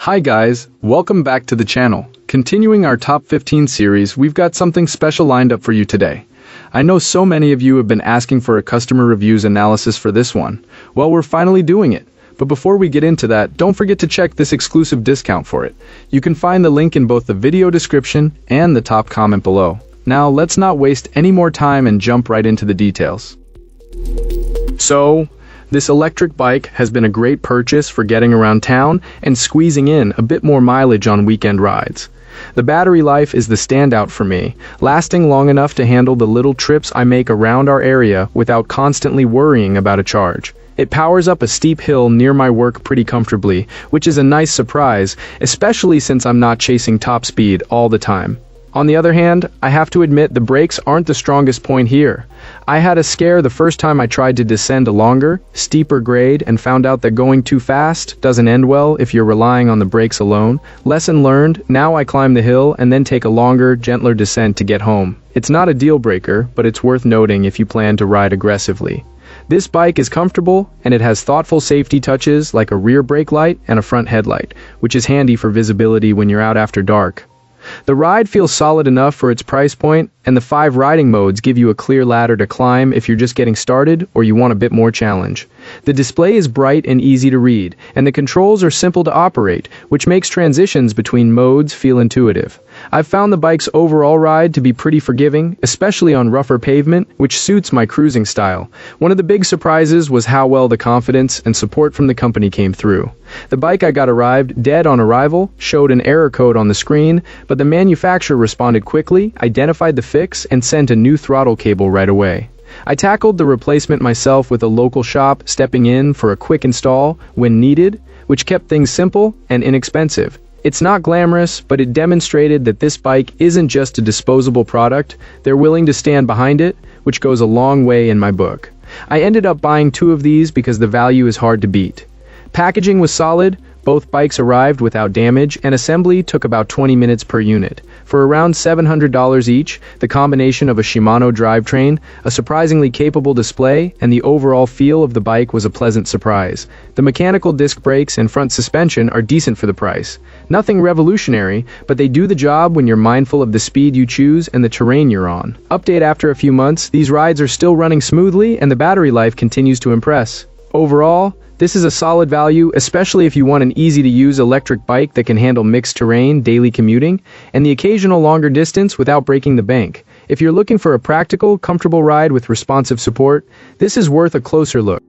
Hi guys, welcome back to the channel. Continuing our top 15 series, we've got something special lined up for you today. I know so many of you have been asking for a customer reviews analysis for this one. Well, we're finally doing it. But before we get into that, don't forget to check this exclusive discount for it. You can find the link in both the video description and the top comment below. Now, let's not waste any more time and jump right into the details. So, this electric bike has been a great purchase for getting around town and squeezing in a bit more mileage on weekend rides. The battery life is the standout for me, lasting long enough to handle the little trips I make around our area without constantly worrying about a charge. It powers up a steep hill near my work pretty comfortably, which is a nice surprise, especially since I'm not chasing top speed all the time. On the other hand, I have to admit the brakes aren't the strongest point here. I had a scare the first time I tried to descend a longer, steeper grade and found out that going too fast doesn't end well if you're relying on the brakes alone. Lesson learned, now I climb the hill and then take a longer, gentler descent to get home. It's not a deal breaker, but it's worth noting if you plan to ride aggressively. This bike is comfortable and it has thoughtful safety touches like a rear brake light and a front headlight, which is handy for visibility when you're out after dark. The ride feels solid enough for its price point, and the 5 riding modes give you a clear ladder to climb if you're just getting started or you want a bit more challenge. The display is bright and easy to read, and the controls are simple to operate, which makes transitions between modes feel intuitive. I've found the bike's overall ride to be pretty forgiving, especially on rougher pavement, which suits my cruising style. One of the big surprises was how well the confidence and support from the company came through. The bike I got arrived dead on arrival, showed an error code on the screen, but the manufacturer responded quickly, identified the fix, and sent a new throttle cable right away. I tackled the replacement myself with a local shop, stepping in for a quick install when needed, which kept things simple and inexpensive. It's not glamorous, but it demonstrated that this bike isn't just a disposable product. They're willing to stand behind it, which goes a long way in my book. I ended up buying 2 of these because the value is hard to beat. Packaging was solid, both bikes arrived without damage, and assembly took about 20 minutes per unit. For around $700 each, the combination of a Shimano drivetrain, a surprisingly capable display, and the overall feel of the bike was a pleasant surprise. The mechanical disc brakes and front suspension are decent for the price. Nothing revolutionary, but they do the job when you're mindful of the speed you choose and the terrain you're on. Update after a few months, these rides are still running smoothly and the battery life continues to impress. Overall, this is a solid value, especially if you want an easy-to-use electric bike that can handle mixed terrain, daily commuting, and the occasional longer distance without breaking the bank. If you're looking for a practical, comfortable ride with responsive support, this is worth a closer look.